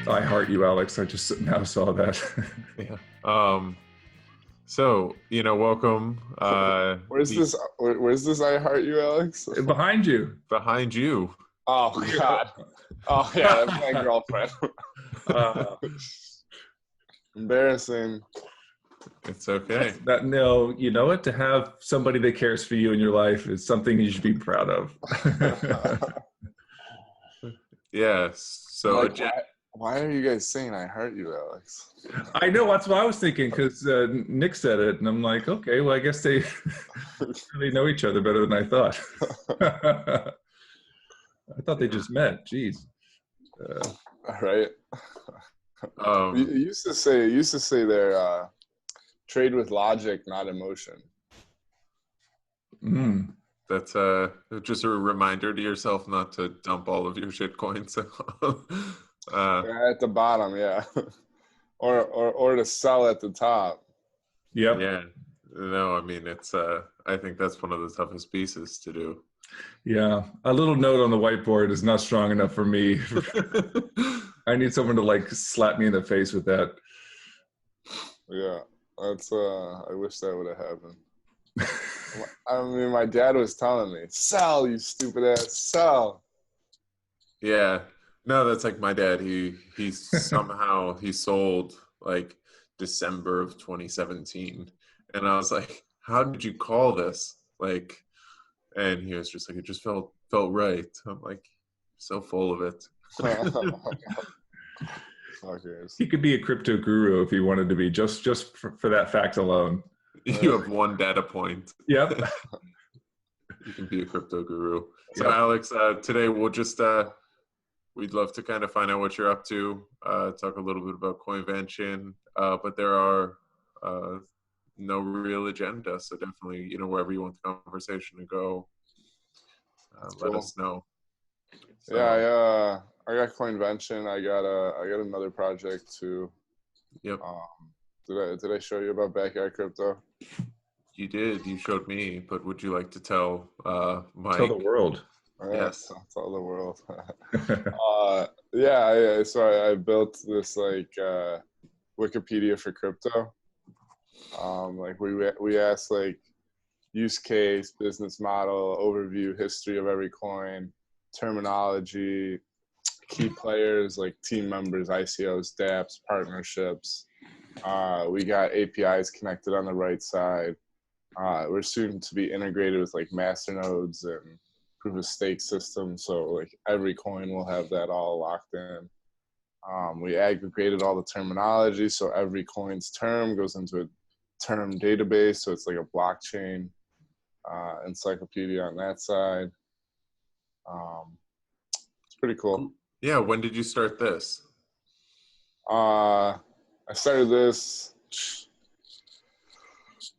I heart you, Alex. I just now saw that. Yeah. So, welcome. Where's this? Where's this? I heart you, Alex. Behind you. Behind you. Oh God. Oh yeah, that's my girlfriend. Embarrassing. It's okay. No, you know what? To have somebody that cares for you in your life is something you should be proud of. Yes. So, why are you guys saying I heart you, Alex? I know, that's what I was thinking, because Nick said it, and I'm like, okay, well, I guess they know each other better than I thought. I thought they just met. Jeez. All right. You used to say they're trade with logic, not emotion. That's just a reminder to yourself not to dump all of your shit coins. At the bottom, yeah. or to sell at the top. Yep. Yeah. No, I mean, it's I think that's one of the toughest pieces to do. Yeah. A little note on the whiteboard is not strong enough for me. I need someone to slap me in the face with that. Yeah. That's I wish that would have happened. I mean, my dad was telling me, sell, you stupid ass, sell. Yeah. No, that's like my dad. He somehow he sold December of 2017. And I was like, how did you call this? And he was just like, it just felt right. I'm like, so full of it. He could be a crypto guru if he wanted to be, just for that fact alone. You have one data point. Yep. You can be a crypto guru. So Alex, today we'll just we'd love to kind of find out what you're up to, talk a little bit about Coinvention, but there are no real agenda. So definitely, wherever you want the conversation to go, let us know. So, yeah, I got Coinvention. I got another project too. Yep. Did I show you about Backyard Crypto? You did. You showed me. But would you like to tell Mike? Tell the world. Yes, tell the world. So I built this Wikipedia for crypto. We asked use case, business model, overview, history of every coin, terminology, key players like team members, ICOs, dApps, partnerships. We got APIs connected on the right side. We're soon to be integrated with masternodes and proof of stake systems. So every coin will have that all locked in. We aggregated all the terminology. So every coin's term goes into a term database. So it's like a blockchain encyclopedia on that side. It's pretty cool. Yeah. When did you start this? I started this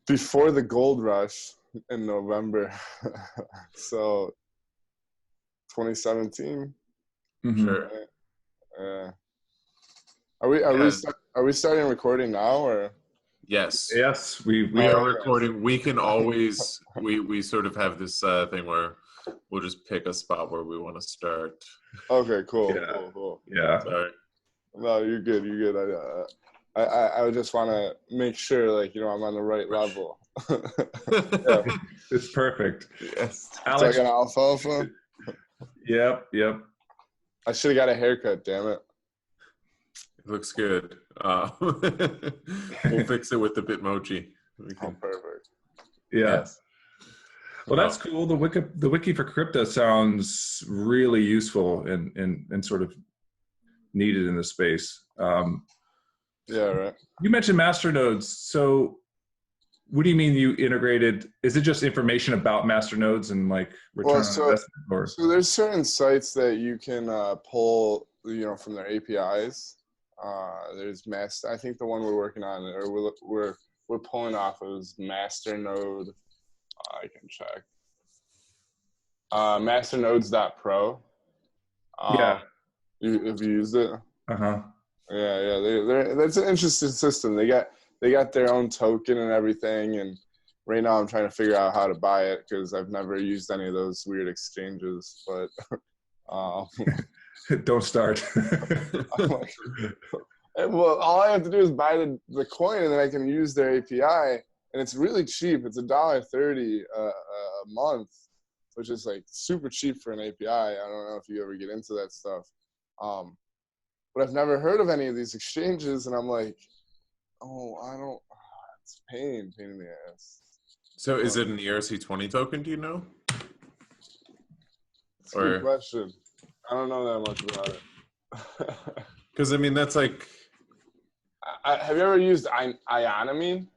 before the gold rush in November. So 2017. Mm-hmm. Sure. Are we starting recording now or? Yes. Yes, we are recording. We can always we sort of have this thing where we'll just pick a spot where we want to start. Okay, cool. Yeah. Cool. Yeah. Sorry. No, you're good. I just want to make sure I'm on the right level. Yeah, it's perfect. Yes. Alex, so I got alfalfa. Yep. I should have got a haircut. Damn it. It looks good. We'll fix it with the Bitmoji. Perfect. Yeah. Yes. Well, that's cool. The wiki for crypto sounds really useful and sort of needed in the space. Yeah, right. You mentioned masternodes. So what do you mean you integrated? Is it just information about masternodes and return on investment? Or? So there's certain sites that you can pull, from their APIs. There's I think the one we're working on, or we're pulling off is Masternode. I can check. Masternodes.pro. Yeah. Have you used it? Uh-huh. Yeah. That's an interesting system. They got their own token and everything, and right now I'm trying to figure out how to buy it because I've never used any of those weird exchanges. But Don't start. I'm like, well, all I have to do is buy the coin, and then I can use their API, and it's really cheap. It's $1.30 a month, which is like super cheap for an API. I don't know if you ever get into that stuff, but I've never heard of any of these exchanges, and I'm like, oh, I don't. It's pain in the ass. So is it an ERC20 token? Do you know? It's a good question. I don't know that much about it. Because I mean, that's like. Have you ever used Ionomine?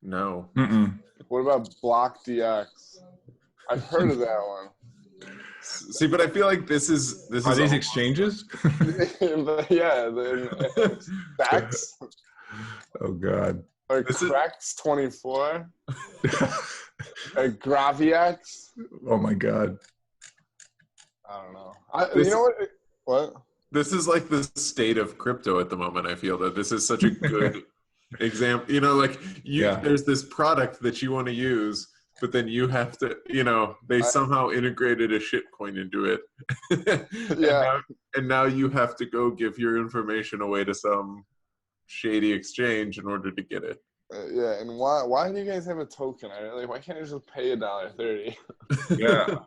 No. Mm-mm. What about BlockDX? I've heard of that one. See, but I feel like this is Are these exchanges? But yeah, Dax Oh God. or Crex24 or Graviax. Oh my God. I don't know. You know what? What? This is like the state of crypto at the moment. I feel that this is such a good example. You know, like there's this product that you want to use, but then you have to, they somehow integrated a shitcoin into it. Yeah. And now you have to go give your information away to some shady exchange in order to get it. Yeah, and why do you guys have a token? Why can't you just pay $1.30? Yeah.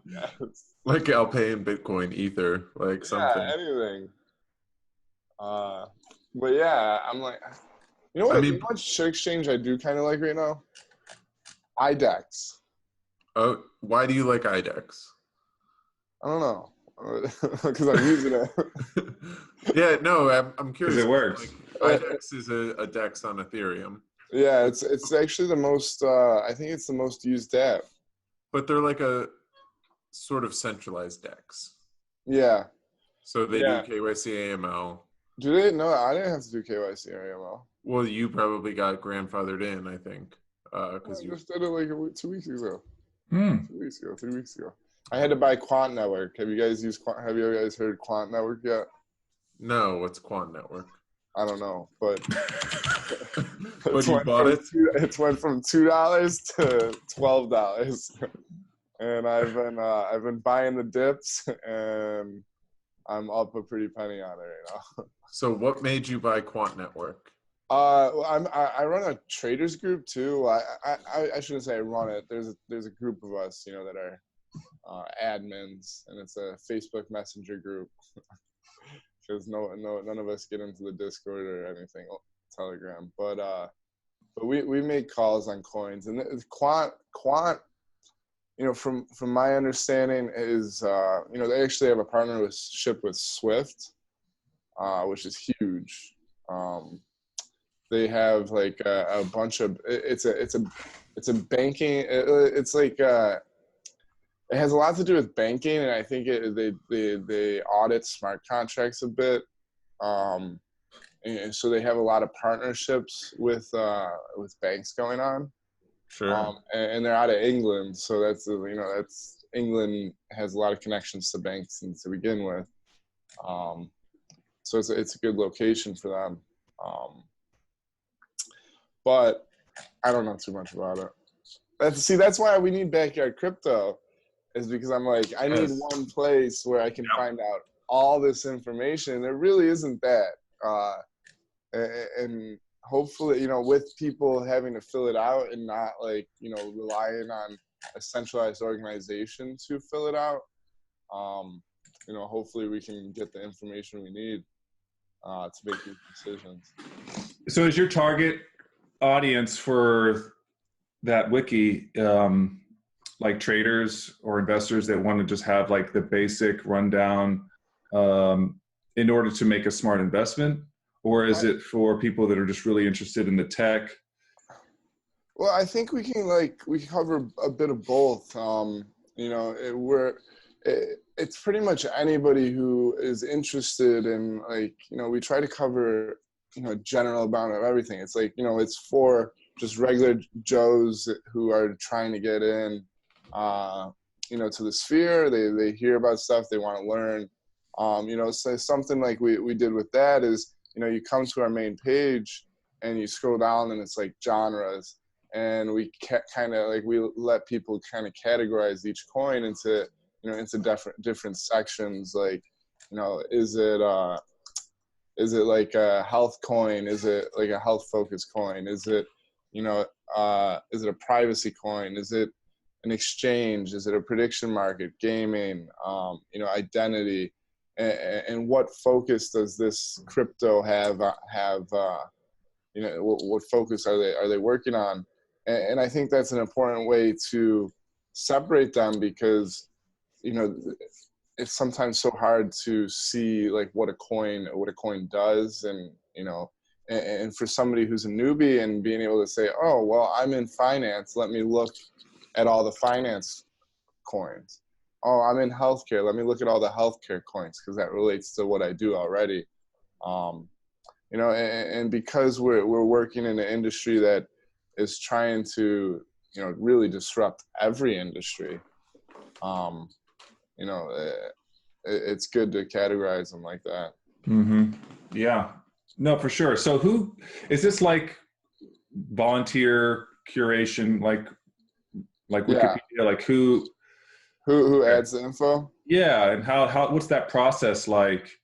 Like I'll pay in Bitcoin, Ether, like something. Yeah, anything. But yeah, I'm like, you know what? You know what exchange I do kind of like right now? IDEX. Oh, why do you like IDEX? I don't know, because I'm using it. Yeah, no, I'm curious. Because it works. Like, IDEX is a DEX on Ethereum. Yeah, it's actually the most. I think it's the most used app. But they're like a sort of centralized DEX. Yeah. So they do KYC AML. Do they? No, I didn't have to do KYC or AML. Well, you probably got grandfathered in, I think, because you just did it like 2 weeks ago. 2 weeks ago, 3 weeks ago. I had to buy Quant Network. Have you guys heard Quant Network yet? No, what's Quant Network? I don't know, but But you bought it? It went from $2 to $12, and I've been buying the dips, and I'm up a pretty penny on it right now. So what made you buy Quant Network? I run a traders group too. I shouldn't say I run it. There's a group of us, that are admins, and it's a Facebook Messenger group. Because none of us get into the Discord or anything, Telegram. But we make calls on coins, and Quant, from my understanding is they actually have a partnership with Swift, which is huge. They have like a bunch of it's a banking. It's like it has a lot to do with banking, and I think they audit smart contracts a bit, and so they have a lot of partnerships with banks going on. Sure. And they're out of England, so that's England has a lot of connections to banks and to begin with. So it's a good location for them. But I don't know too much about it. That's why we need Backyard Crypto, is because I'm like, I need one place where I can find out all this information. There really isn't that. And hopefully, with people having to fill it out and not relying on a centralized organization to fill it out, hopefully we can get the information we need to make these decisions. So is your target audience for that wiki like traders or investors that want to just have like the basic rundown in order to make a smart investment? Or is it for people that are just really interested in the tech? Well, I think we cover a bit of both. It's pretty much anybody who is interested in, we try to cover, a general amount of everything. It's it's for just regular Joes who are trying to get in, to the sphere. They hear about stuff, they want to learn. So something like we did with that is, you come to our main page and you scroll down and it's like genres, and we we let people kind of categorize each coin into, into different sections, like is it like a health coin? Is it like a health focused coin? Is it, is it a privacy coin? Is it an exchange? Is it a prediction market, gaming, identity? And what focus does this crypto have? What focus are they working on? And I think that's an important way to separate them, because it's sometimes so hard to see like what a coin does, and for somebody who's a newbie and being able to say, oh well, I'm in finance, let me look at all the finance coins. Oh, I'm in healthcare, let me look at all the healthcare coins, because that relates to what I do already. And because we're working in an industry that is trying to really disrupt every industry, it's good to categorize them like that. Mm-hmm. Yeah, no, for sure. So who is this, like volunteer curation, like Wikipedia, Yeah. like who adds the info? Yeah. And how what's that process like?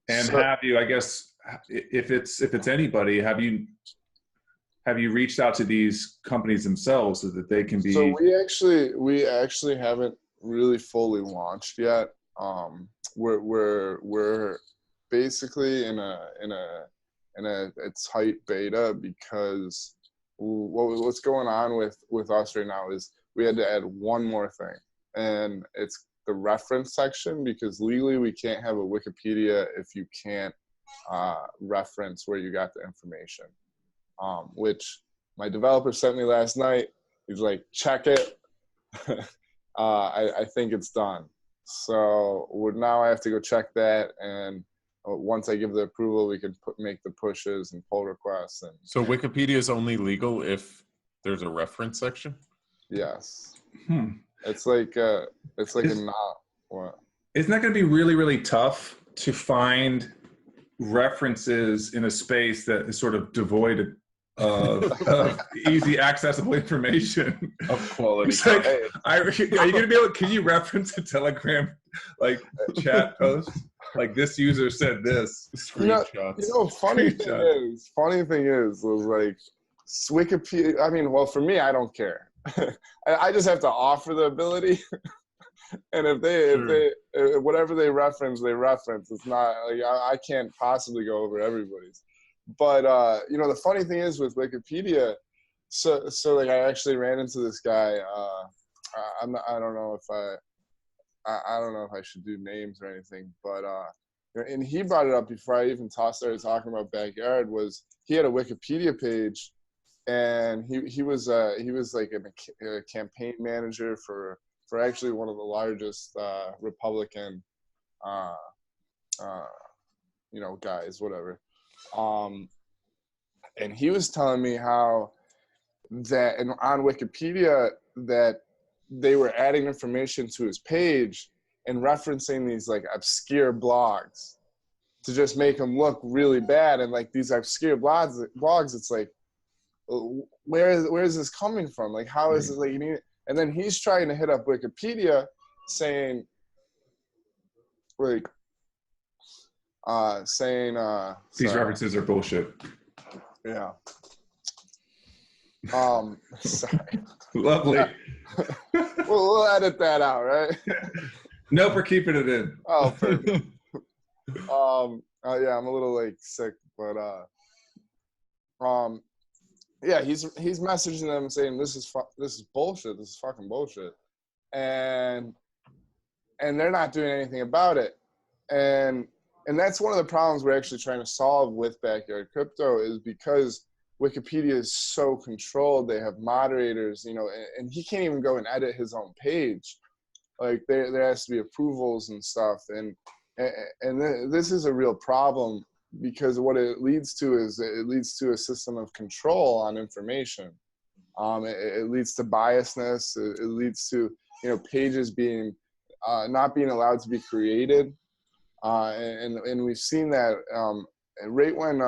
And So, have you, I guess, if it's anybody, have you reached out to these companies themselves so that they can be? So we actually haven't really fully launched yet. We're basically in a tight beta, because what's going on with us right now is we had to add one more thing, and it's the reference section, because legally we can't have a Wikipedia if you can't reference where you got the information, which my developer sent me last night. He's like, check it. I think it's done. So now I have to go check that, and once I give the approval, we can make the pushes and pull requests. And so Wikipedia is only legal if there's a reference section? Yes. It's like a not what. Isn't that going to be really, really tough to find references in a space that is sort of devoid of easy accessible information of quality? Like, are you going to be able? Can you reference a Telegram like chat post? Like, this user said this. Screenshots. Funny thing is was like Wikipedia. I mean, well, for me, I don't care. I just have to offer the ability. And if they whatever they reference. It's not like I can't possibly go over everybody's. But the funny thing is with Wikipedia, so like I actually ran into this guy. I don't know if I should do names or anything, but and he brought it up before I even started talking about Backyard. Was he had a Wikipedia page, and he was like a campaign manager for actually one of the largest Republican guys, whatever. And he was telling me how that on Wikipedia that they were adding information to his page and referencing these like obscure blogs to just make him look really bad. And like these obscure blogs, it's like, where is this coming from? Like, how is it like you need? And then he's trying to hit up Wikipedia saying, like, these references are bullshit. Yeah. Sorry. Lovely. We'll edit that out, right? Nope, we're keeping it in. Oh, perfect. Yeah, I'm a little like sick, but yeah, he's messaging them saying this is bullshit. This is fucking bullshit, and they're not doing anything about it, and that's one of the problems we're actually trying to solve with Backyard Crypto, is because Wikipedia is so controlled. They have moderators, and he can't even go and edit his own page. Like there has to be approvals and stuff, and this is a real problem, because what it leads to is it leads to a system of control on information. It leads to biasness. It leads to pages being not being allowed to be created, and we've seen that right when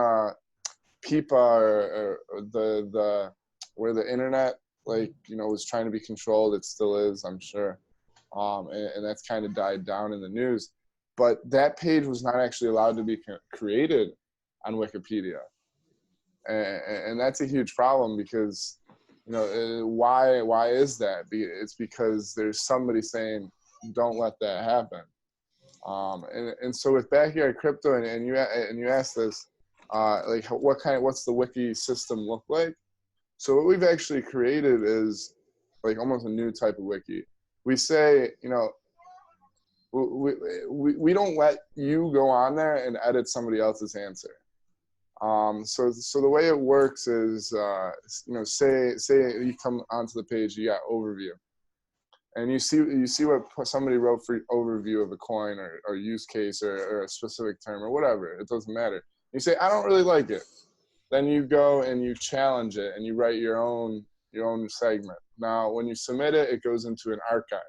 PIPA or where the internet was trying to be controlled. It still is, I'm sure, and that's kind of died down in the news. but that page was not actually allowed to be created on Wikipedia. And that's a huge problem because, why is that? It's because there's somebody saying, don't let that happen. And so with Backyard Crypto, and you asked this, what's the wiki system look like? So what we've actually created is like almost a new type of wiki. We say, we don't let you go on there and edit somebody else's answer. So the way it works is, say you come onto the page, you got overview, and you see what somebody wrote for overview of a coin or use case or a specific term or whatever. It doesn't matter. You say, I don't really like it. Then you go and you challenge it and you write your own segment. Now, when you submit it, it goes into an archive.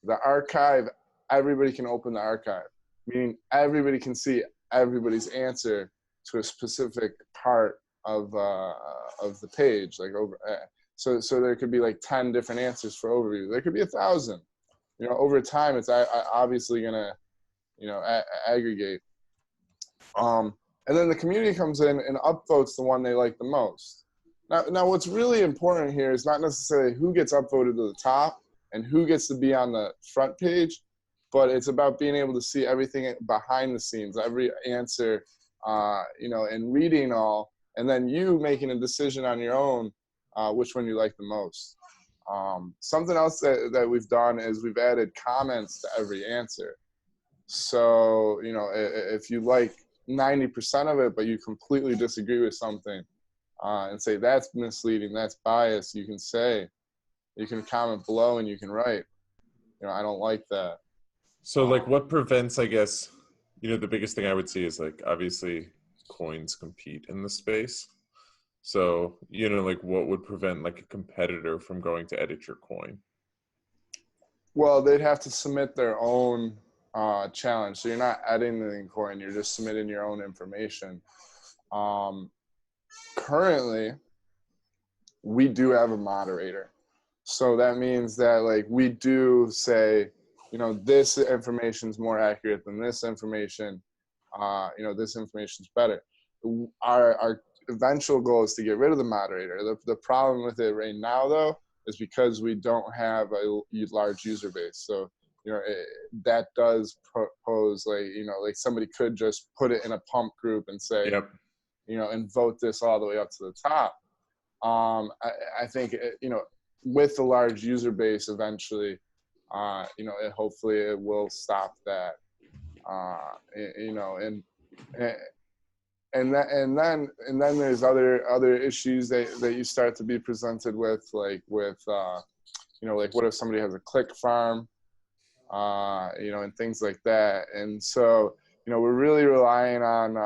The archive, everybody can open the archive, meaning everybody can see everybody's answer to a specific part of the page, like over. So there could be like 10 different answers for overview. There could be 1,000. Over time, it's obviously gonna, aggregate. And then the community comes in and upvotes the one they like the most. Now, what's really important here is not necessarily who gets upvoted to the top and who gets to be on the front page, but it's about being able to see everything behind the scenes, every answer, and reading all, and then you making a decision on your own, which one you like the most. Something else that we've done is we've added comments to every answer. So, if you like 90% of it, but you completely disagree with something, and say that's misleading, that's biased, you can comment below and you can write, I don't like that. So like what prevents, I guess, the biggest thing I would see is like, obviously coins compete in the space. So, like what would prevent like a competitor from going to edit your coin? Well, they'd have to submit their own challenge. So you're not editing the coin, you're just submitting your own information. Currently, we do have a moderator. So that means that like we do say, this information is more accurate than this information. This information is better. Our eventual goal is to get rid of the moderator. The problem with it right now, though, is because we don't have a large user base. So, that does pose like somebody could just put it in a pump group and say, yep, and vote this all the way up to the top. I think, with the large user base eventually, hopefully it will stop that, and then there's other issues that you start to be presented with, like like what if somebody has a click farm, and things like that. And so, we're really relying on,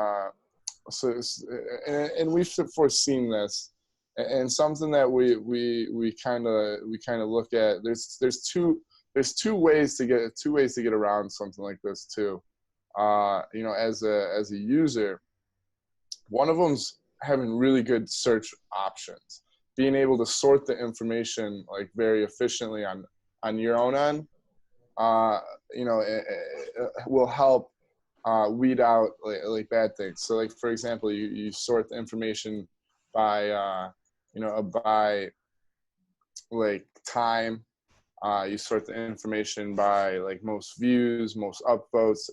and we've foreseen this, and something that we kind of look at. There's two ways to get around something like this too. As a user, one of them's having really good search options, being able to sort the information like very efficiently on your own end. It will help weed out like bad things. So like, for example, you sort the information by by like time. You sort the information by like most views, most upvotes,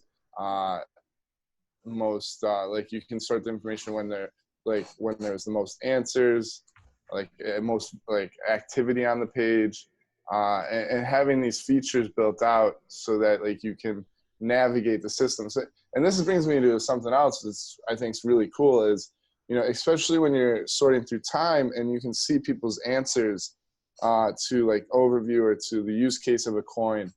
most like you can sort the information when there's the most answers, like most like activity on the page, and having these features built out so that like you can navigate the system. So, and this brings me to something else that's I think is really cool is, especially when you're sorting through time and you can see people's answers to like overview or to the use case of a coin,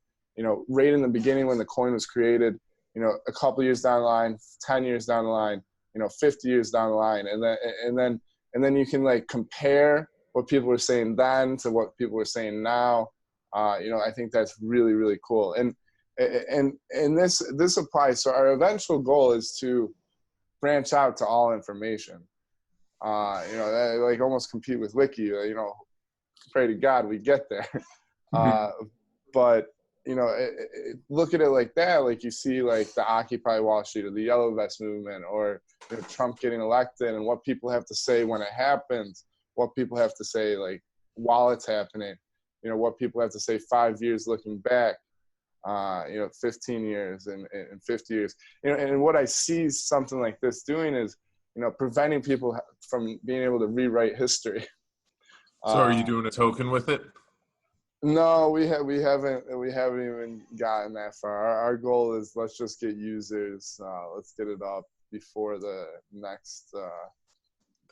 right in the beginning when the coin was created, a couple years down the line, 10 years down the line, 50 years down the line. And then you can like compare what people were saying then to what people were saying now. I think that's really, really cool. And this applies. So our eventual goal is to branch out to all information. Like almost compete with Wiki, pray to God we get there. But, look at it like that. Like you see like the Occupy Wall Street or the Yellow Vest movement, or Trump getting elected, and what people have to say when it happens, what people have to say like while it's happening, what people have to say 5 years looking back, 15 years and 50 years, and what I see something like this doing is, preventing people from being able to rewrite history. So are you doing a token with it? No, we haven't even gotten that far. Our goal is, let's just get users. Let's get it up before the next.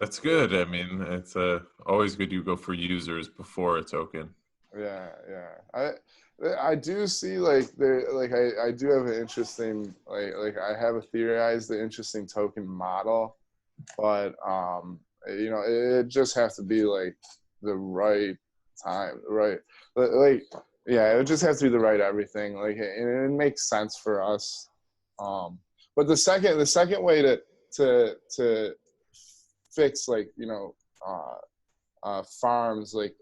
That's good. I mean, it's always good you go for users before a token. Yeah. I do see I do have an interesting I have theorized the interesting token model, but it just has to be like the right time, right? It would just have to be the right everything, and it makes sense for us. But the second way to fix farms, like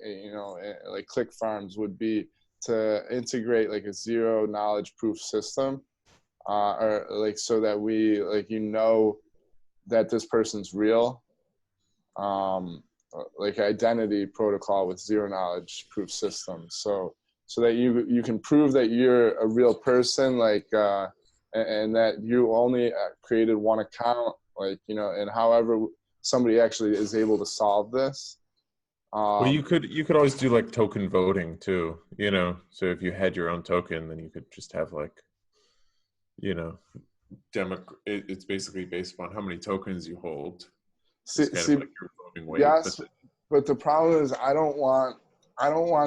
click farms, would be to integrate like a zero knowledge proof system, or so that we that this person's real, identity protocol with zero knowledge proof system, so that you can prove that you're a real person, and that you only created one account, and however somebody actually is able to solve this. Well, you could always do like token voting too, so if you had your own token, then you could just have it's basically based upon how many tokens you hold. Your voting weight. Yes, but the problem is I don't want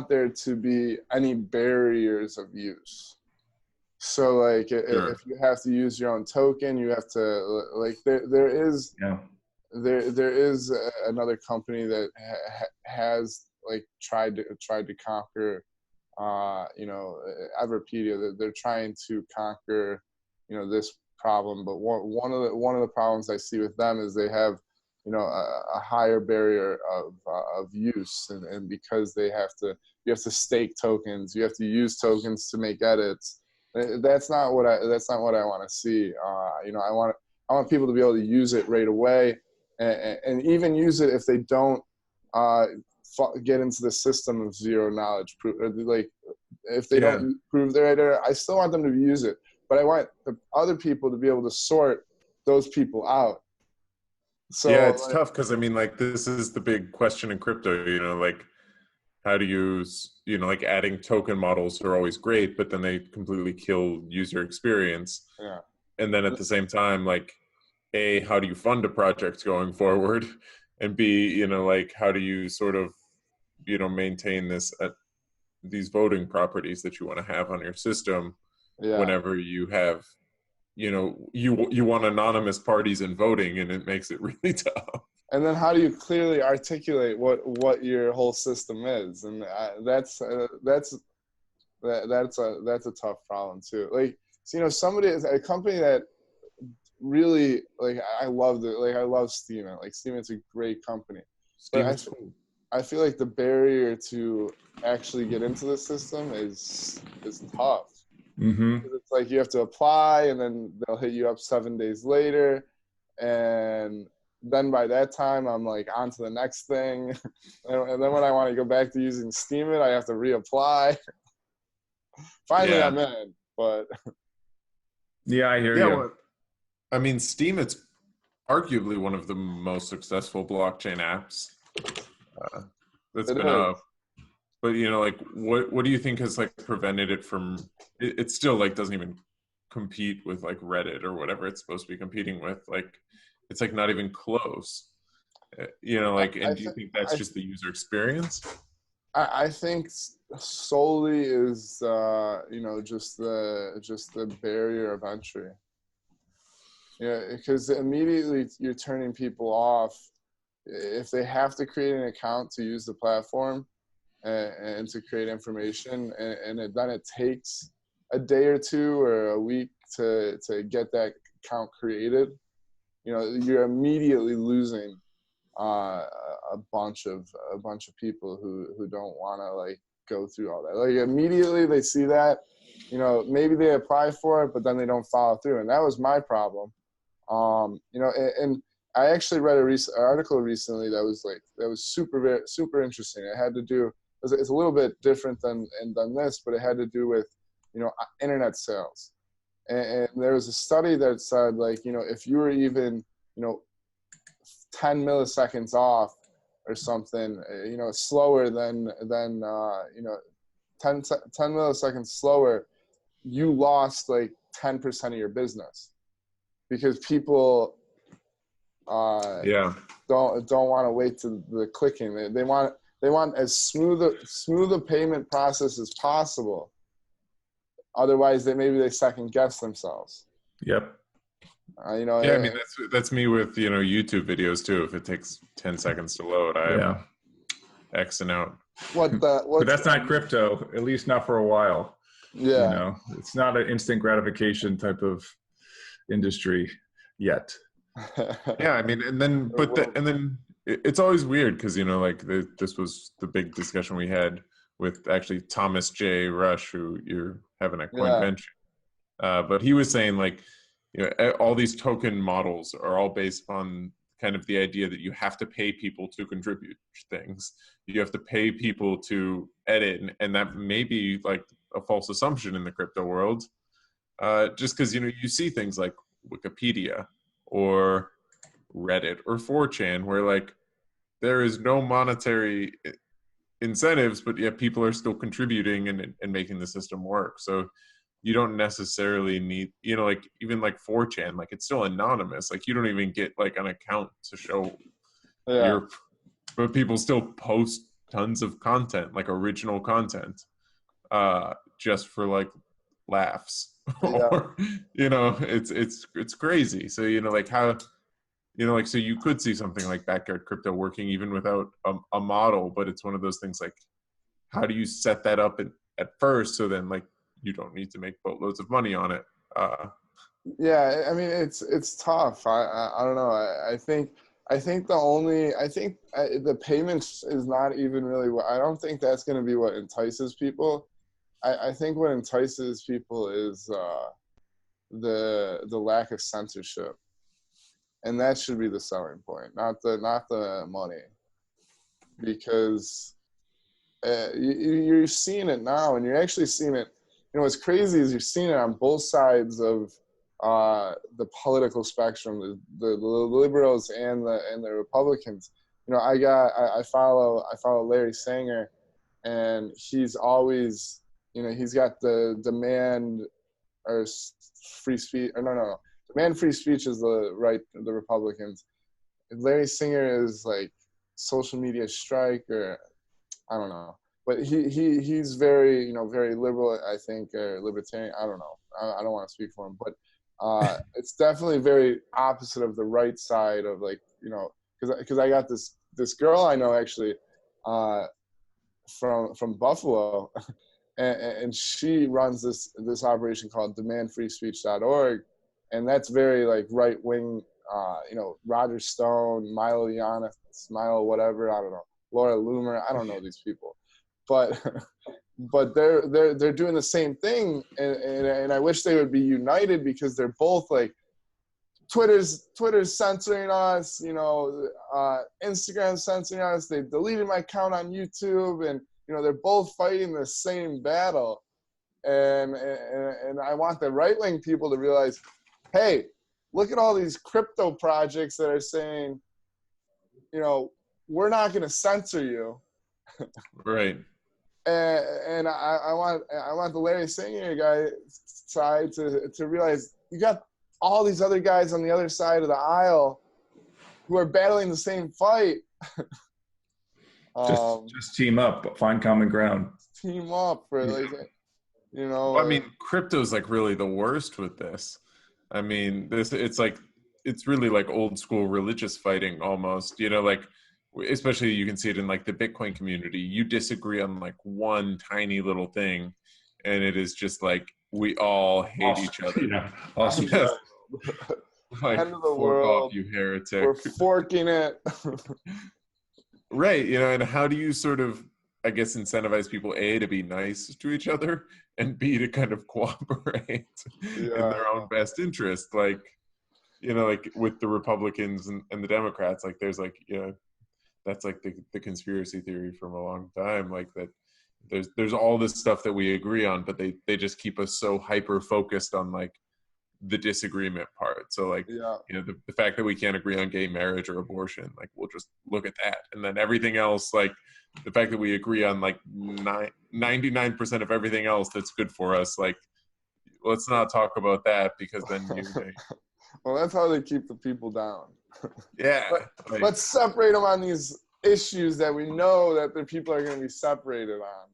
there to be any barriers of use. So sure. If you have to use your own token, you have to there is another company that has tried to conquer Everpedia. They're trying to conquer this problem, but one of the problems I see with them is they have a higher barrier of use, and because you have to stake tokens, you have to use tokens to make edits. That's not what I want to see. I want people to be able to use it right away, and even use it if they don't get into the system of zero knowledge proof. If they don't prove their identity, I still want them to use it, but I want the other people to be able to sort those people out. So yeah, it's tough because this is the big question in crypto. How do you adding token models are always great, but then they completely kill user experience. Yeah. And then at the same time, A, how do you fund a project going forward? And B, how do you sort of, maintain these voting properties that you want to have on your system whenever you have, you want anonymous parties in voting, and it makes it really tough. And then how do you clearly articulate what your whole system is? And that's a tough problem too. A company that really I love Steemit. Steemit's a great company. But I feel like the barrier to actually get into the system is tough. Mm-hmm. It's you have to apply, and then they'll hit you up 7 days later, and then by that time I'm on to the next thing. And then when I want to go back to using Steemit, I have to reapply. Finally, I'm in, but yeah, I hear you. Well, Steemit's arguably one of the most successful blockchain apps that's been up. But what do you think has prevented it from? It still doesn't even compete with Reddit or whatever it's supposed to be competing with. It's not even close. And do you think that's just the user experience? I think solely is just the barrier of entry. Yeah, because immediately you're turning people off if they have to create an account to use the platform and to create information, and then it takes a day or two or a week to get that account created. You're immediately losing a bunch of people who don't want to go through all that. Immediately they see that, maybe they apply for it, but then they don't follow through. And that was my problem. And I actually read an article recently that was super, super interesting. It had to do, it's a little bit different than this, but it had to do with, internet sales. And there was a study that said, if you were even, 10 milliseconds off or something, slower than 10 milliseconds slower, you lost 10% of your business, because people don't want to wait to the clicking. They want as smooth a payment process as possible. Otherwise, maybe they second guess themselves. Yep. I mean, that's me with YouTube videos too. If it takes 10 seconds to load, I'm Xing out. But that's not crypto, at least not for a while. Yeah. It's not an instant gratification type of industry yet. Yeah, I mean, and then it's always weird because this was the big discussion we had with actually Thomas J. Rush, who you're having at Coinvention. But he was saying all these token models are all based on kind of the idea that you have to pay people to contribute things. You have to pay people to edit, and that may be a false assumption in the crypto world. Just because you see things like Wikipedia or Reddit or 4chan where there is no monetary incentives, but yet people are still contributing and making the system work. So you don't necessarily need, even 4chan, it's still anonymous. You don't even get an account to show but people still post tons of content, original content, just for laughs. Or, it's crazy. So, how, so you could see something like Backyard Crypto working even without a model, but it's one of those things how do you set that up at first so then you don't need to make boatloads of money on it? Yeah, I mean, it's tough. I don't know. I think the payments is not even really I don't think that's going to be what entices people. I think what entices people is the lack of censorship, and that should be the selling point, not the money, because you're seeing it now, and you're actually seeing it. What's crazy is you're seeing it on both sides of the political spectrum, the liberals and the Republicans. I follow Larry Sanger, and he's always, he's got the demand or free speech. Or no. Demand free speech is the Republicans. Larry Sanger is social media strike, or I don't know. But he's very, very liberal, I think, or libertarian. I don't know. I don't want to speak for him, but it's definitely very opposite of the right side of because I got this girl I know actually from Buffalo, and she runs this operation called demandfreespeech.org, and that's very right wing. Roger Stone, Milo Yiannopoulos, Milo whatever, I don't know, Laura Loomer, I don't know these people. But they're doing the same thing, and I wish they would be united, because they're both Twitter's censoring us, Instagram censoring us. They deleted my account on YouTube, and they're both fighting the same battle. And I want the right wing people to realize, hey, look at all these crypto projects that are saying, we're not going to censor you. Right. And I want the Larry Sanger guy side to realize you got all these other guys on the other side of the aisle who are battling the same fight. Just team up, find common ground. Team up for I mean, crypto's really the worst with this. I mean, it's really old school religious fighting almost. Especially you can see it in the Bitcoin community. You disagree on one tiny little thing, and it is just we all hate each other. Yeah, awesome. End of the world, off, you heretic. We're forking it. Right, and how do you sort of I guess, incentivize people, A, to be nice to each other, and B, to kind of cooperate in their own best interest. Like, like with the Republicans and the Democrats, like there's like, that's like the conspiracy theory from a long time, like that there's all this stuff that we agree on, but they just keep us so hyper focused on like the disagreement part. So like, the fact that we can't agree on gay marriage or abortion, like we'll just look at that. And then everything else, like the fact that we agree on like 99% of everything else that's good for us, like let's not talk about that, because then well, that's how they keep the people down. Yeah. Let's separate them on these issues that we know that the people are going to be separated on.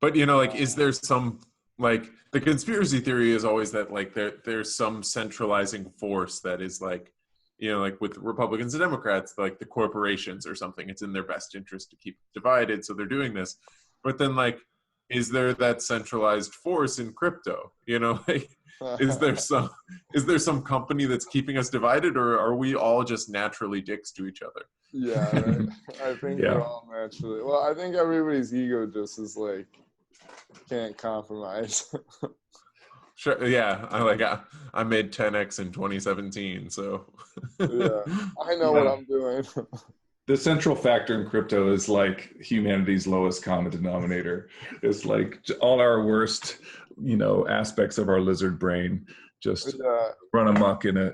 But, like, is there some, like, the conspiracy theory is always that, like, there's some centralizing force that is, like, like with Republicans and Democrats, like the corporations or something, it's in their best interest to keep divided, so they're doing this. But then, like, is there that centralized force in crypto? Like, is there some company that's keeping us divided, or are we all just naturally dicks to each other? Yeah, right. I think we're all naturally. Well, I think everybody's ego just is like, can't compromise. Sure. Yeah. I made 10x in 2017, so. Yeah, I know what I'm doing. The central factor in crypto is like humanity's lowest common denominator. It's like all our worst, aspects of our lizard brain just run amok in a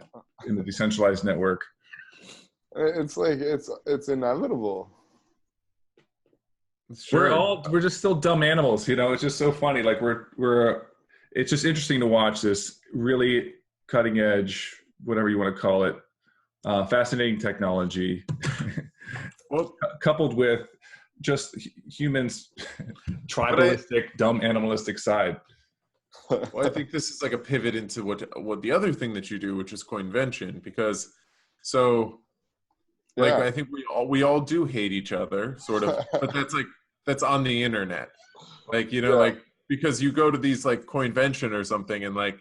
decentralized network. It's like it's inevitable. Sure. We're just still dumb animals, It's just so funny. Like it's just interesting to watch this really cutting edge, whatever you want to call it, fascinating technology, coupled with just humans' tribalistic, dumb animalistic side. Well, I think this is like a pivot into what the other thing that you do, which is coinvention, because I think we all do hate each other, sort of, but that's on the internet, like like, because you go to these like coinvention or something, and like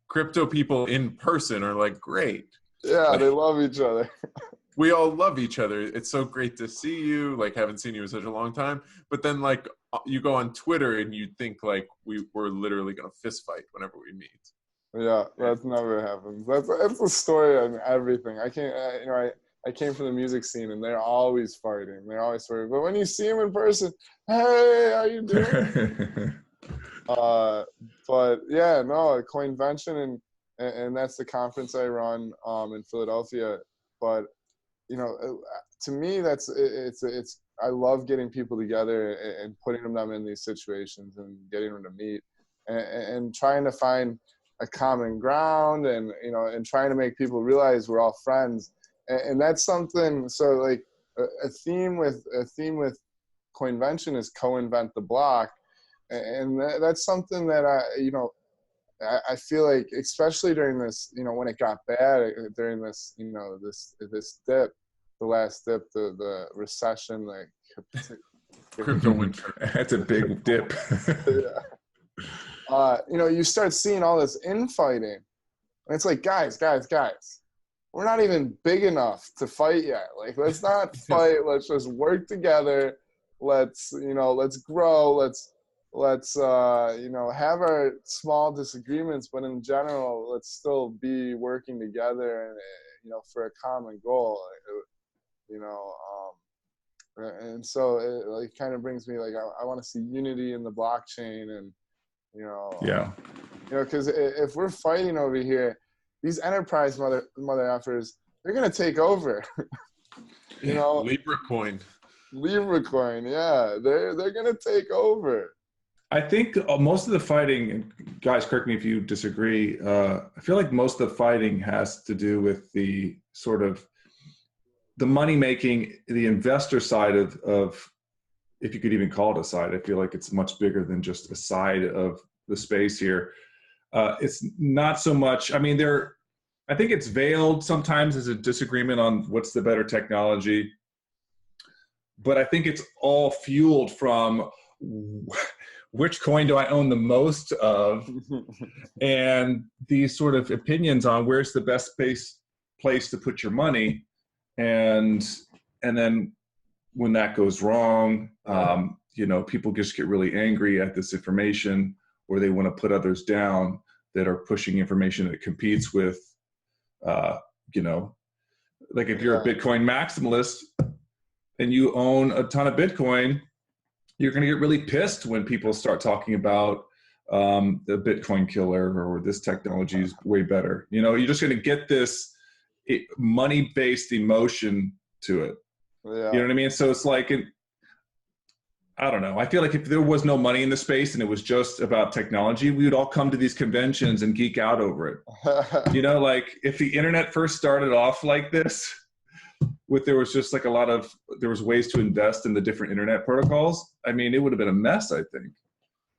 crypto people in person are like great. Yeah, like, they love each other. We all love each other. It's so great to see you. Like, haven't seen you in such a long time. But then, like, you go on Twitter and you think like we're literally gonna fist fight whenever we meet. Yeah, that never happens. That's the story on everything. I came from the music scene, and they're always fighting. But when you see them in person, hey, how you doing? But yeah, no, Coinvention, and that's the conference I run in Philadelphia. But to me, it's I love getting people together and putting them in these situations and getting them to meet and trying to find a common ground, and and trying to make people realize we're all friends. And that's something. So like a theme with Coinvention is co-invent the block, and that's something that I feel like, especially during this, when it got bad during this, this dip, the last dip, the recession, like crypto winter. That's a big dip. You start seeing all this infighting, and it's like, guys, we're not even big enough to fight yet. Like, let's not fight. Let's just work together. Let's grow. Let's have our small disagreements, but in general, let's still be working together and for a common goal. And so it like kind of brings me like I want to see unity in the blockchain, and because if we're fighting over here, these enterprise mother effers, they're gonna take over. Libra coin, yeah, they're gonna take over. I think most of the fighting, guys, correct me if you disagree, I feel like most of the fighting has to do with the sort of the money-making, the investor side of, if you could even call it a side. I feel like it's much bigger than just a side of the space here. It's not so much, I think it's veiled sometimes as a disagreement on what's the better technology, but I think it's all fueled from which coin do I own the most of, and these sort of opinions on where's the best place to put your money, and then when that goes wrong, people just get really angry at this information, or they want to put others down that are pushing information that competes with, like if you're a Bitcoin maximalist and you own a ton of Bitcoin, you're going to get really pissed when people start talking about the Bitcoin killer, or this technology is way better. You're just going to get this money-based emotion to it. Yeah. You know what I mean? So it's like, I don't know. I feel like if there was no money in the space and it was just about technology, we would all come to these conventions and geek out over it. Like if the internet first started off like this, there was just like there was ways to invest in the different internet protocols. I mean, it would have been a mess, I think.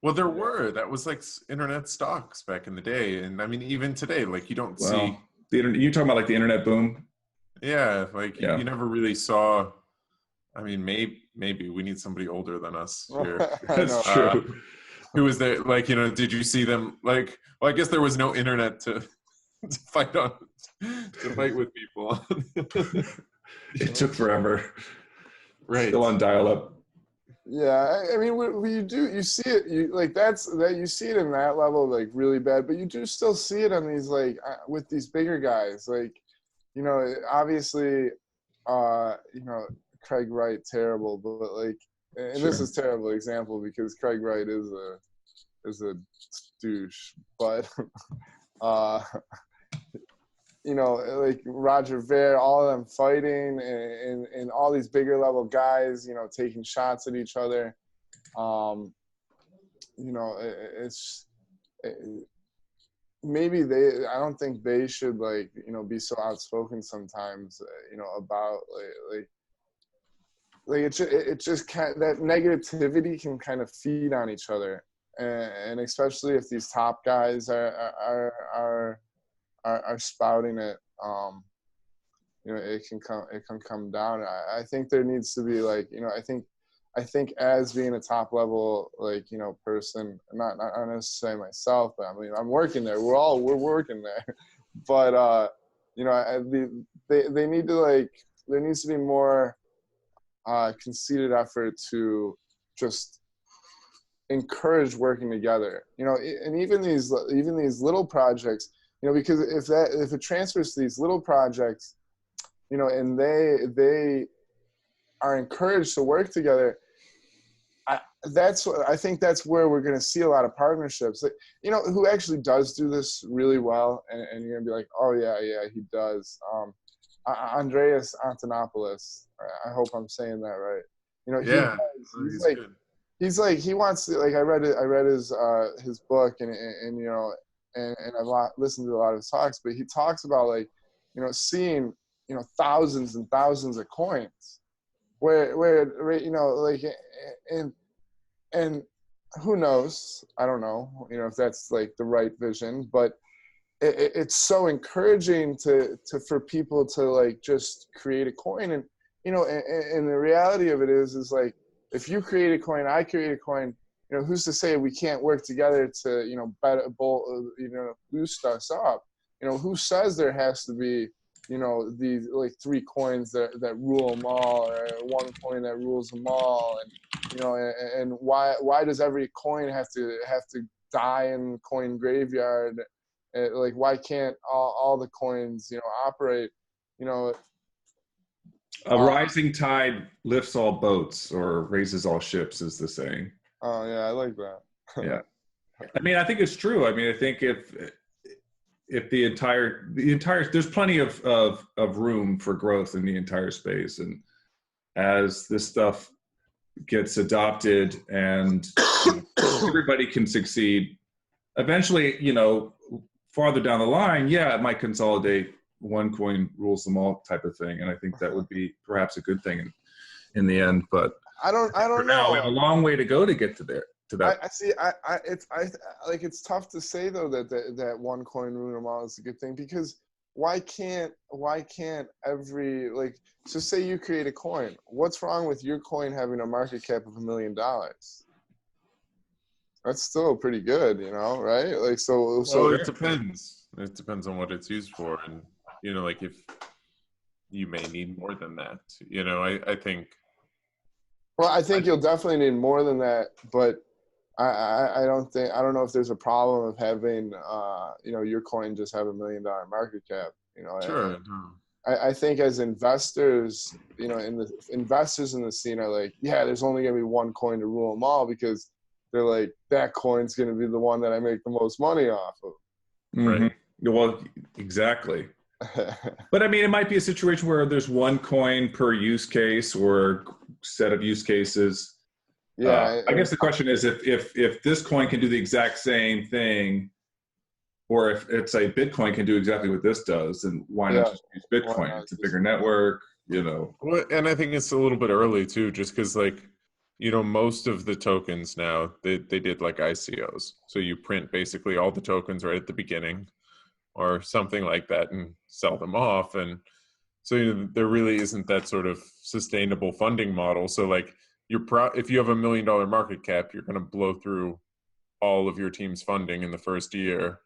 Well, that was like internet stocks back in the day. And I mean, even today, like you don't see the internet. You're talking about like the internet boom. Yeah. Like you never really saw, I mean, maybe we need somebody older than us here. That's true. Who was there? Like, did you see them? Like, well, I guess there was no internet to fight with people. It took forever. Right. Still on dial-up. Yeah, I mean, you see it. You see it in that level, like really bad. But you do still see it on these, like, with these bigger guys, like, obviously, Craig Wright, terrible, but like, and Sure. This is a terrible example because Craig Wright is a douche, but like Roger Ver, all of them fighting, and all these bigger level guys, taking shots at each other. Maybe I don't think they should be so outspoken sometimes, about it just that negativity can kind of feed on each other, and especially if these top guys are spouting it, it can come down. I think there needs to be I think as being a top level person, not necessarily myself, but I mean I'm working there. We're working there, but they need to there needs to be more conceded effort to just encourage working together, and even these little projects, because if it transfers to these little projects, and they are encouraged to work together, I think that's where we're going to see a lot of partnerships. Who actually does do this really well, and you're going to be like, oh yeah, he does. Andreas Antonopoulos. I hope I'm saying that right. He wants to, I read his book, and I've listened to a lot of his talks, but he talks about seeing thousands and thousands of coins where and who knows, I don't know if that's the right vision, but it's so encouraging for people to just create a coin, and and the reality of it is if you create a coin, I create a coin, who's to say we can't work together to boost us up? Who says there has to be these three coins that rule them all, or one coin that rules them all, and why does every coin have to die in coin graveyard? Why can't all the coins operate? A rising tide lifts all boats, or raises all ships, is the saying. Oh yeah, I like that. Yeah, I mean, I think it's true. I mean, I think if the entire there's plenty of room for growth in the entire space, and as this stuff gets adopted and everybody can succeed, eventually, farther down the line, it might consolidate. One coin rules them all type of thing, and I think that would be perhaps a good thing in the end. But I don't know. Now we have a long way to go to get to that. I see. It's tough to say though that one coin ruling them all is a good thing, because why can't every so say you create a coin, what's wrong with your coin having a market cap of $1 million? That's still pretty good, right? So it depends. It depends on what it's used for, and if you may need more than that. I think Well, I think you'll definitely need more than that, but I don't know if there's a problem of having your coin just have $1 million market cap. Sure. I think as investors, investors in the scene are like, yeah, there's only gonna be one coin to rule them all, because they're like, that coin's gonna be the one that I make the most money off of. Mm-hmm. Right. Well, exactly. But I mean, it might be a situation where there's one coin per use case or set of use cases. Yeah. I guess the question is if this coin can do the exact same thing, or if it's a Bitcoin can do exactly what this does, then why not just use Bitcoin? It's a bigger network, Well, and I think it's a little bit early too, just because most of the tokens now, they did like ICOs. So you print basically all the tokens right at the beginning or something like that and sell them off. And so there really isn't that sort of sustainable funding model. So like if you have $1 million market cap, you're going to blow through all of your team's funding in the first year.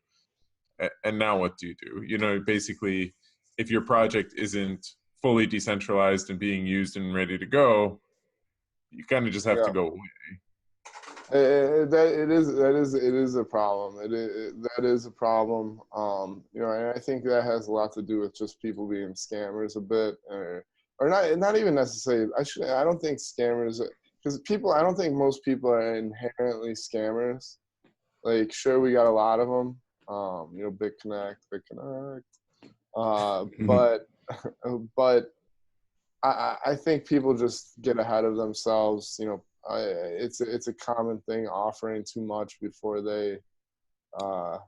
And now what do? Basically, if your project isn't fully decentralized and being used and ready to go, you kind of just have to go away. It is a problem. That is a problem. And I think that has a lot to do with just people being scammers a bit, or not even necessarily. I don't think scammers, because I don't think most people are inherently scammers. Like, sure, we got a lot of them. BitConnect. But I think people just get ahead of themselves. It's a common thing, offering too much before they. I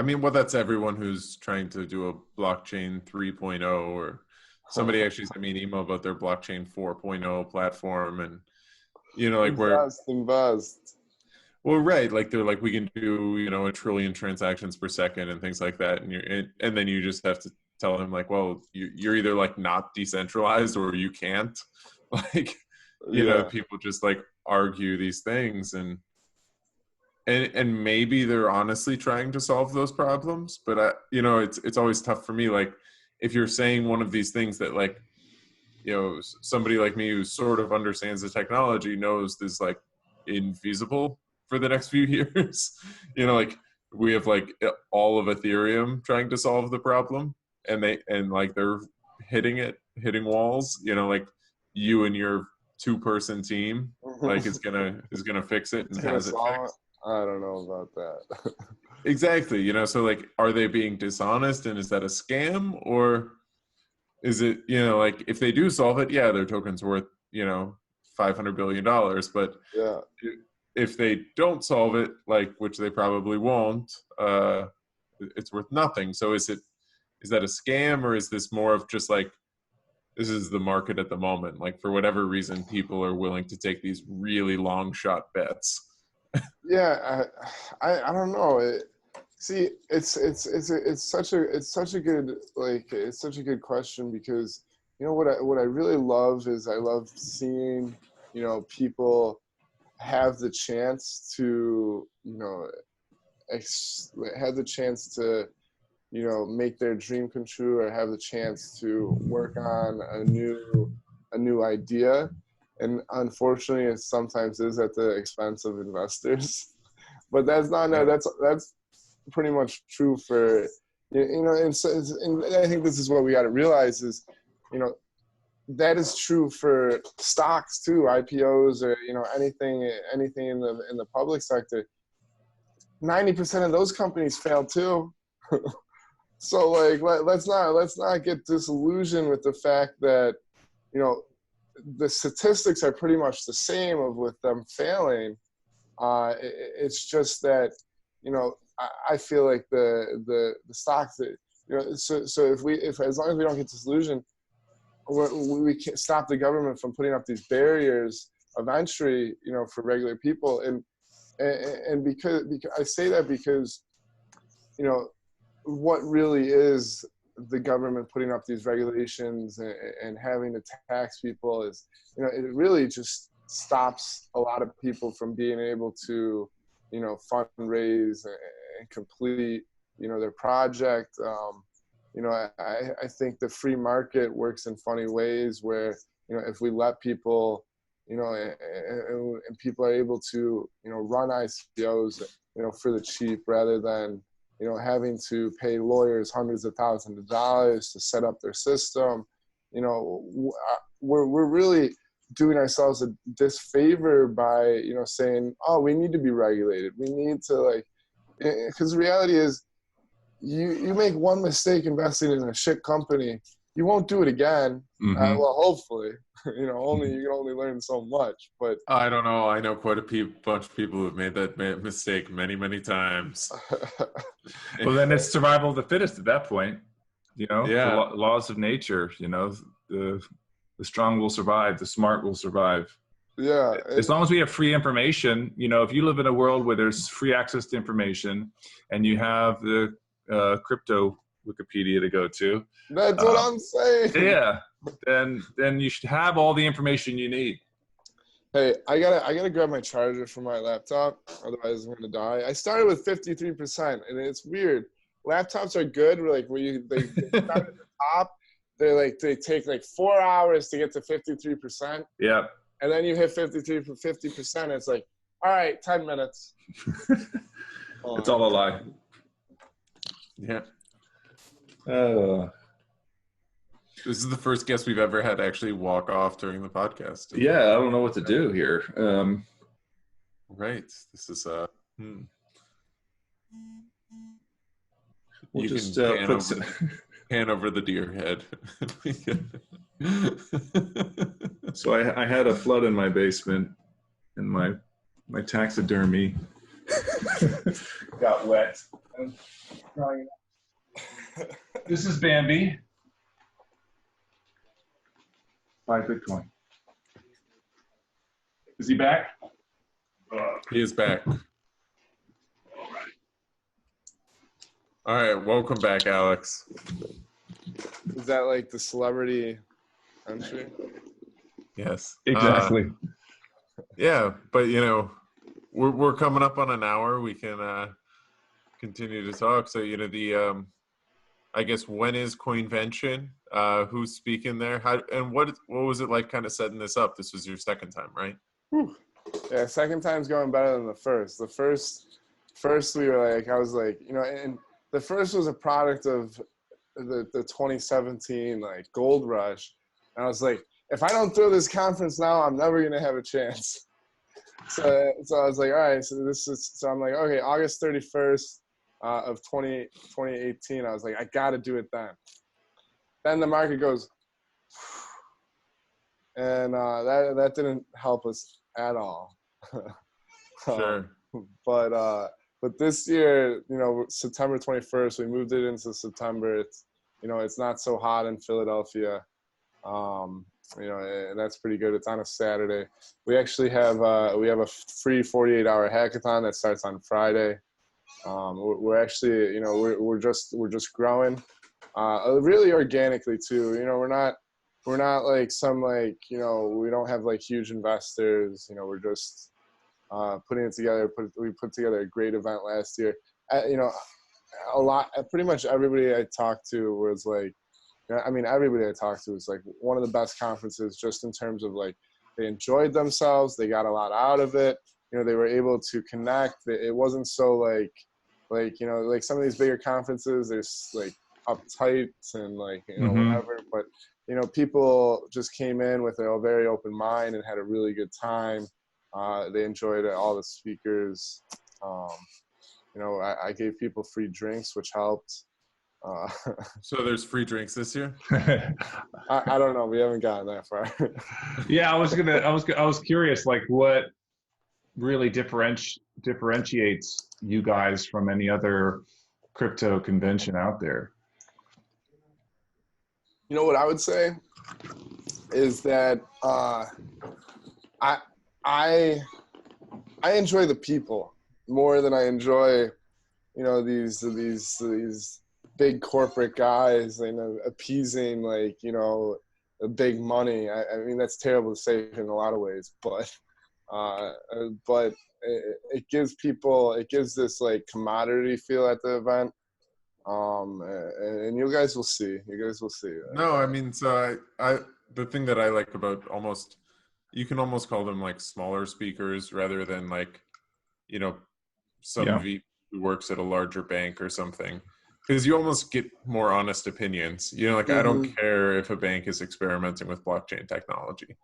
mean, that's everyone who's trying to do a blockchain 3.0, or somebody actually sent me an email about their blockchain 4.0 platform, and invest. Well, right, like they're like, we can do 1 trillion transactions per second and things like that, and then you just have to tell them like, well, you're either like not decentralized or you can't. Like, people just like argue these things, and maybe they're honestly trying to solve those problems, but it's always tough for me. Like, if you're saying one of these things that like, somebody like me who sort of understands the technology knows this like infeasible for the next few years. Like, we have like all of Ethereum trying to solve the problem, and they're hitting walls. Like, you and your 2-person team like is gonna fix it and has it fixed. I don't know about that. Exactly. So like, are they being dishonest, and is that a scam, or is it, like, if they do solve it, yeah, their token's worth, $500 billion, but yeah, if they don't solve it, like, which they probably won't, it's worth nothing. So is that a scam, or is this more of just like, this is the market at the moment? Like, for whatever reason, people are willing to take these really long shot bets. Yeah, I don't know. See, it's such a good question, because what I really love is I love seeing people have the chance to have the chance to make their dream come true, or have the chance to work on a new idea. And unfortunately, it sometimes is at the expense of investors. But that's not that's pretty much true for and I think this is what we got to realize is that is true for stocks too, IPOs, or anything in the public sector. 90% of those companies fail too. So like, let's not get disillusioned with the fact that the statistics are pretty much the same with them failing. It's just that I feel like the stocks that so if as long as we don't get disillusioned, we can't stop the government from putting up these barriers of entry for regular people, and because I say that because what really is the government putting up these regulations and having to tax people is it really just stops a lot of people from being able to fundraise and complete their project. I think the free market works in funny ways where if we let people, and people are able to, run ICOs, for the cheap rather than, having to pay lawyers hundreds of thousands of dollars to set up their system, we're really doing ourselves a disfavor by, saying, oh, we need to be regulated. We need to because the reality is you make one mistake investing in a shit company, you won't do it again. Mm-hmm. Well, hopefully, you can only learn so much, but I don't know. I know quite a bunch of people who have made that mistake many, many times. Well, then it's survival of the fittest at that point, Yeah. the laws of nature, the strong will survive, the smart will survive. Yeah. As long as we have free information, if you live in a world where there's free access to information and you have the crypto Wikipedia to go to. That's what I'm saying. Yeah. Then you should have all the information you need. Hey, I gotta grab my charger from my laptop, otherwise I'm gonna die. I started with 53%, and it's weird. Laptops are good. They start at the top. They take 4 hours to get to 53%. Yeah. And then you hit 53 for 50%. It's like, all right, 10 minutes. It's all a lie. Yeah. This is the first guest we've ever had actually walk off during the podcast. Yeah, I don't know what to do here. Right. This is We'll you just can pan over the deer head. So I had a flood in my basement, and my taxidermy got wet. This is Bambi. Buy Bitcoin. Is he back? He is back. All right, welcome back, Alex. Is that like the celebrity entry? Yes, Exactly. Yeah, but we're coming up on an hour. We can continue to talk. So I guess when is Coinvention? Who's speaking there? What was it like kind of setting this up? This was your second time, right? Whew. Yeah, second time's going better than the first. The first we were like, I was like, and the first was a product of the 2017 gold rush. And I was like, if I don't throw this conference now, I'm never gonna have a chance. So I was like, all right, so I'm like, okay, August 31st of 2018, I was like, I gotta do it then. Then the market goes, and that didn't help us at all. Sure. But this year, September 21st, we moved it into September. It's not so hot in Philadelphia, and that's pretty good. It's on a Saturday. We actually have a free 48-hour hackathon that starts on Friday. We're actually, we're just growing, really organically too. We're not like some we don't have huge investors. We're just putting it together. We put together a great event last year. Pretty much everybody I talked to was everybody I talked to was one of the best conferences, just in terms of they enjoyed themselves. They got a lot out of it. They were able to connect. It wasn't so some of these bigger conferences, there's uptight and Mm-hmm. whatever. But people just came in with a very open mind and had a really good time. They enjoyed it. All the speakers. I gave people free drinks, which helped. So there's free drinks this year? I don't know. We haven't gotten that far. Yeah, I was curious, what really differentiates you guys from any other crypto convention out there? What I would say is that I enjoy the people more than I enjoy, these big corporate guys, appeasing the big money. I mean, that's terrible to say in a lot of ways, but it gives this commodity feel at the event. And you guys will see. No, I mean, so the thing that I like about you can almost call them like smaller speakers rather than like, you know, some VP who works at a larger bank or something. Because you almost get more honest opinions. You know, like I don't care if a bank is experimenting with blockchain technology.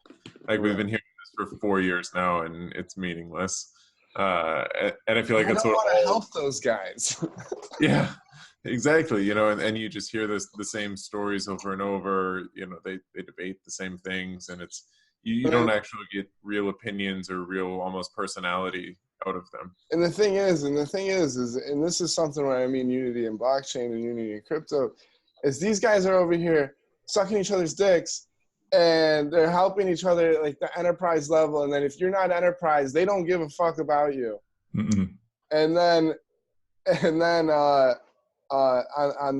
Like we've been hearing this for 4 years now, and it's meaningless. And I feel like I it's don't what want to help those guys. yeah, exactly. You know, and you just hear the same stories over and over. You know, they debate the same things, and it's you don't actually get real opinions or real almost personality out of them. And the thing is, and this is something where I mean unity in blockchain and unity in crypto, is these guys are over here sucking each other's dicks and they're helping each other like the enterprise level. And then if you're not enterprise, they don't give a fuck about you. And then on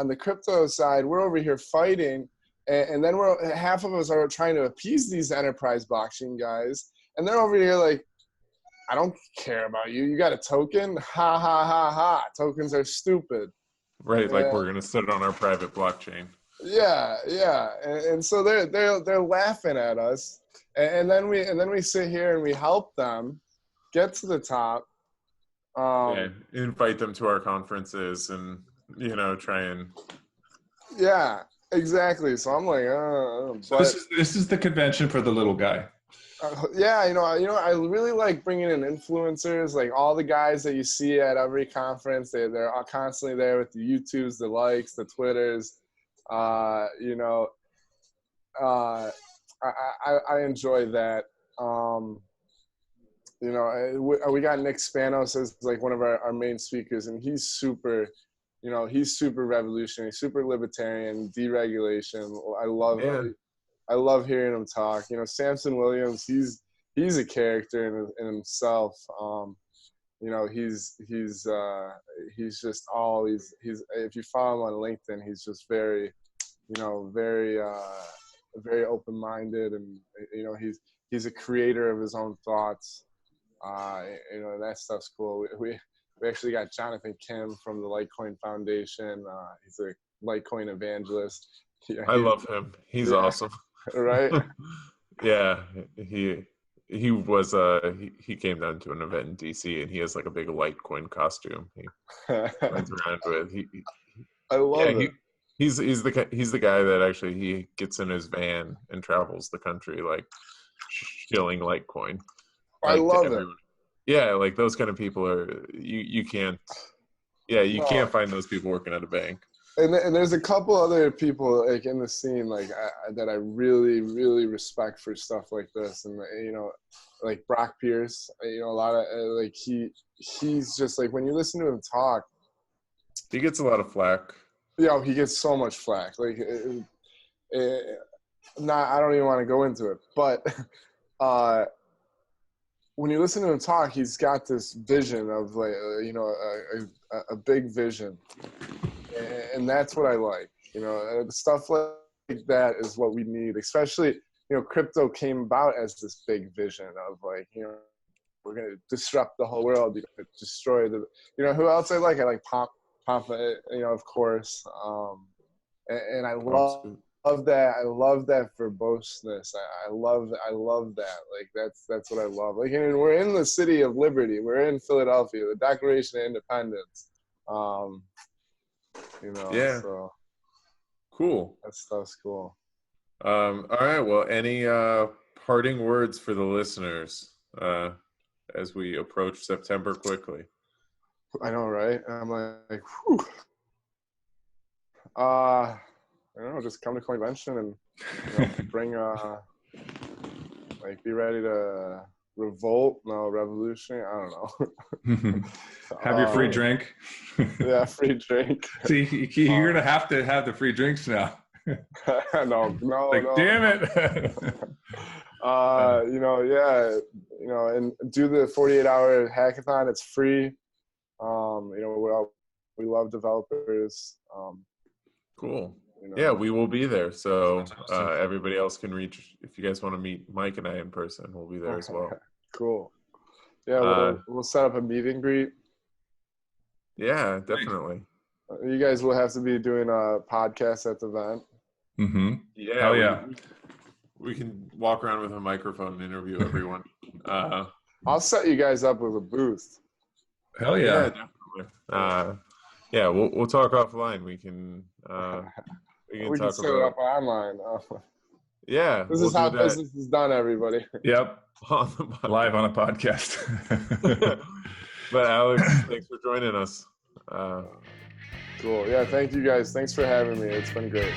the crypto side, we're over here fighting, and then half of us are trying to appease these enterprise blockchain guys, and they're over here like, I don't care about you. You got a token? Ha ha ha ha. Tokens are stupid. Right, like we're gonna sit on our private blockchain. Yeah, and so they're laughing at us, and then we sit here and we help them get to the top. Invite them to our conferences and try and. Yeah, exactly. So I'm like, so this is the convention for the little guy. Yeah, I really like bringing in influencers, like all the guys that you see at every conference. They're constantly there with the YouTubes, the likes, the Twitters. I enjoy that. We got Nick Spanos as like one of our main speakers, and he's super revolutionary, super libertarian, deregulation. I love hearing him talk. Samson Williams, he's a character in himself. He's just he's if you follow him on LinkedIn, he's just very open-minded, and he's a creator of his own thoughts. That stuff's cool. We actually got Jonathan Kim from the Litecoin Foundation. He's a Litecoin evangelist. I love him. He's awesome. Right? Yeah, he was he came down to an event in DC, and he has like a big Litecoin costume he runs around with. I love it. He's the guy that actually he gets in his van and travels the country like shilling Litecoin. I love it. Yeah, like those kind of people are you can't find those people working at a bank. And there's a couple other people like in the scene like that I really, really respect for stuff like this, and like Brock Pierce. A lot of like he's just like, when you listen to him talk, he gets a lot of flack. He gets so much flack. Like, I don't even want to go into it, but when you listen to him talk, he's got this vision of like a big vision. And that's what I like, stuff like that is what we need, especially, crypto came about as this big vision of like, we're going to disrupt the whole world, destroy who else I like Pampa, of course. And I love that. I love that verboseness. I love that. Like that's what I love. Like, and we're in the city of liberty. We're in Philadelphia, the Declaration of Independence. So cool. That stuff's cool. All right. Well, any parting words for the listeners as we approach September quickly? I know, right? I'm like, whew. I don't know, just come to convention and bring be ready to revolt, revolution. I don't know. Have your free drink. Yeah, free drink. See, you're gonna have to have the free drinks now. No. Damn it. And do the 48-hour hackathon. It's free. We love developers. Cool. Yeah, we will be there. So everybody else can reach. If you guys want to meet Mike and I in person, we'll be there as well. Cool. Yeah, we'll set up a meet and greet. Yeah, definitely. You guys will have to be doing a podcast at the event. Mm-hmm. Yeah. Hell yeah. We can walk around with a microphone and interview everyone. I'll set you guys up with a booth. Hell Yeah, yeah. definitely. Yeah, we'll talk offline. We can We can set it up online. Yeah, This is how business is done, everybody. Yep. On the Live on a podcast. But Alex, thanks for joining us. Cool. Yeah, thank you guys. Thanks for having me. It's been great.